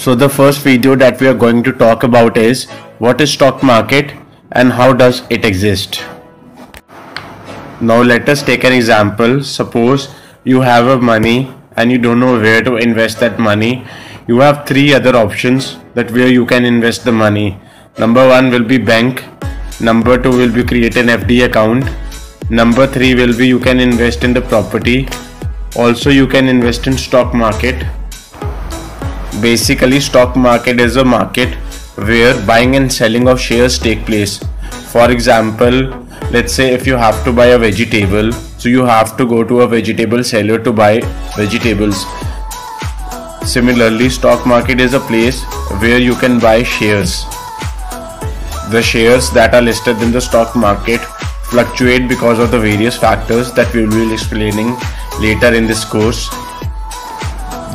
So the first video that we are going to talk about is what is stock market and how does it exist. Now let us take an example. Suppose you have a money and you don't know where to invest that money. You have three other options that where you can invest the money. Number one will be bank. Number two will be create an FD account. Number three will be you can invest in the property. Also you can invest in stock market. Basically stock market is a market where buying and selling of shares take place. For example, let's say if you have to buy a vegetable, so you have to go to a vegetable seller to buy vegetables. Similarly, stock market is a place where you can buy shares. The shares that are listed in the stock market fluctuate because of the various factors that we will be explaining later in this course.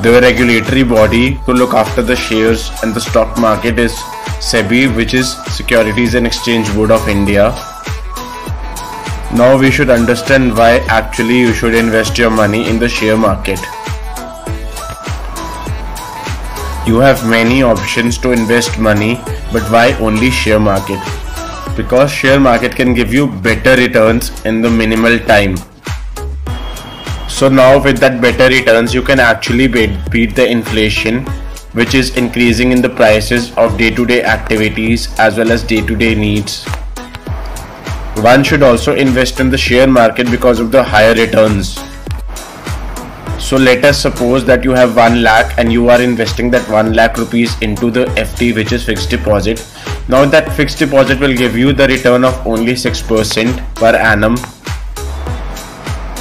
The regulatory body to look after the shares and the stock market is SEBI, which is Securities and Exchange Board of India. Now we should understand why actually you should invest your money in the share market. You have many options to invest money, but why only share market? Because share market can give you better returns in the minimal time. So now with that better returns, you can actually beat the inflation, which is increasing in the prices of day-to-day activities as well as day-to-day needs. One should also invest in the share market because of the higher returns. So let us suppose that you have 1 lakh and you are investing that 1 lakh rupees into the FD, which is fixed deposit. Now that fixed deposit will give you the return of only 6% per annum.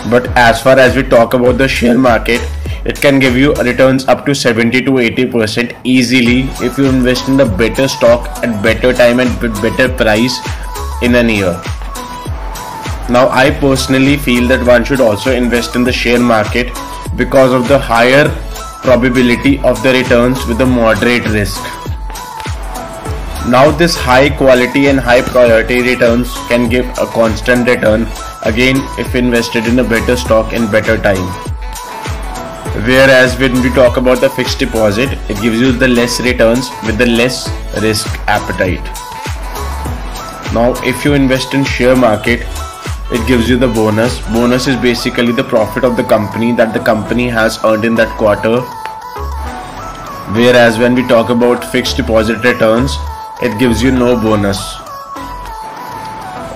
But as far as we talk about the share market, it can give you returns up to 70 to 80% easily if you invest in the better stock at better time and with better price in a year. Now I personally feel that one should also invest in the share market because of the higher probability of the returns with a moderate risk. Now this high quality and high priority returns can give a constant return again if invested in a better stock in better time. Whereas when we talk about the fixed deposit, it gives you the less returns with the less risk appetite. Now if you invest in share market, it gives you the bonus. Bonus is basically the profit of the company that the company has earned in that quarter. Whereas when we talk about fixed deposit returns, it gives you no bonus.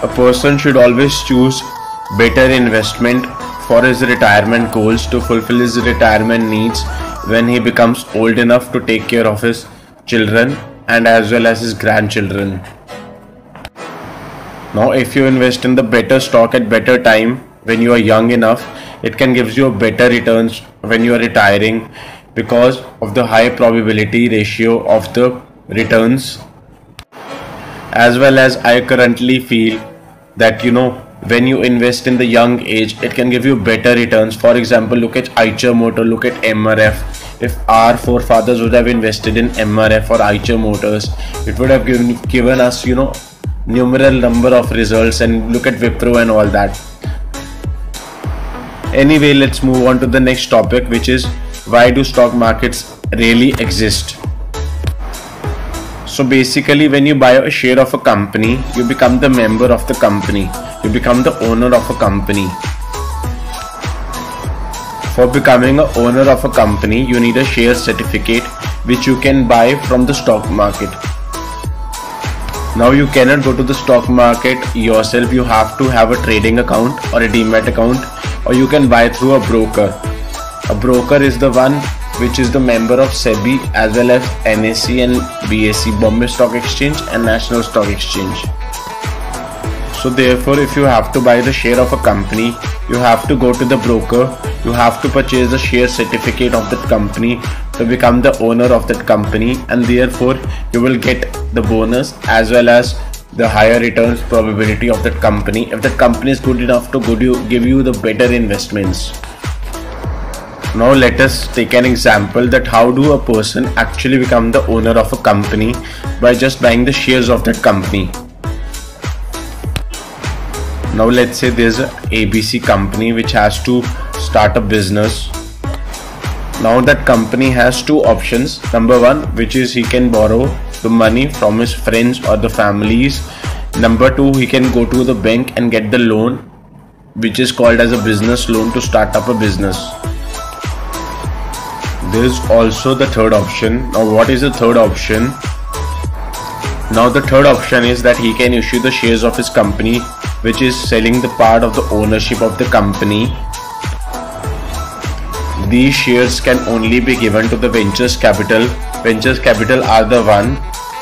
A person should always choose better investment for his retirement goals to fulfill his retirement needs when he becomes old enough to take care of his children and as well as his grandchildren. Now if you invest in the better stock at better time when you are young enough, it can give you a better returns when you are retiring because of the high probability ratio of the returns. As well as I currently feel that when you invest in the young age, it can give you better returns. For example, look at Eicher Motor, look at MRF. If our forefathers would have invested in MRF or Eicher Motors, it would have given us numerous number of results, and look at Wipro and all that. Anyway, let's move on to the next topic, which is why do stock markets really exist? So basically when you buy a share of a company, you become the member of the company. You become the owner of a company. For becoming an owner of a company, you need a share certificate which you can buy from the stock market. Now you cannot go to the stock market yourself. You have to have a trading account or a demat account, or you can buy through a broker. A broker is the one which is the member of SEBI as well as NSE and BSE, Bombay Stock Exchange and National Stock Exchange. So therefore if you have to buy the share of a company, you have to go to the broker, you have to purchase the share certificate of that company to become the owner of that company, and therefore you will get the bonus as well as the higher returns probability of that company if that company is good enough to give you the better investments. Now let us take an example that how do a person actually become the owner of a company by just buying the shares of that company. Now let's say there's a ABC company which has to start a business. Now that company has two options. Number one, which is he can borrow the money from his friends or the families. Number two, he can go to the bank and get the loan, which is called as a business loan to start up a business. There is also the third option. Now what is the third option? Now the third option is that he can issue the shares of his company, which is selling the part of the ownership of the company. These shares can only be given to the ventures capital. Ventures capital are the one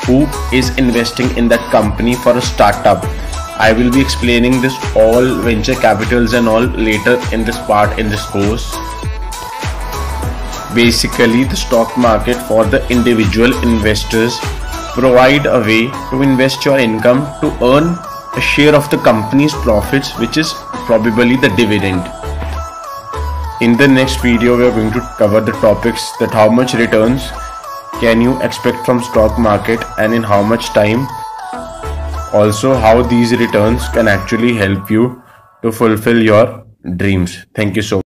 who is investing in that company for a startup. I will be explaining this all venture capitals and all later in this part in this course. Basically, the stock market for the individual investors provide a way to invest your income to earn a share of the company's profits, which is probably the dividend. In the next video, we are going to cover the topics that how much returns can you expect from stock market and in how much time. Also, how these returns can actually help you to fulfill your dreams. Thank you so much.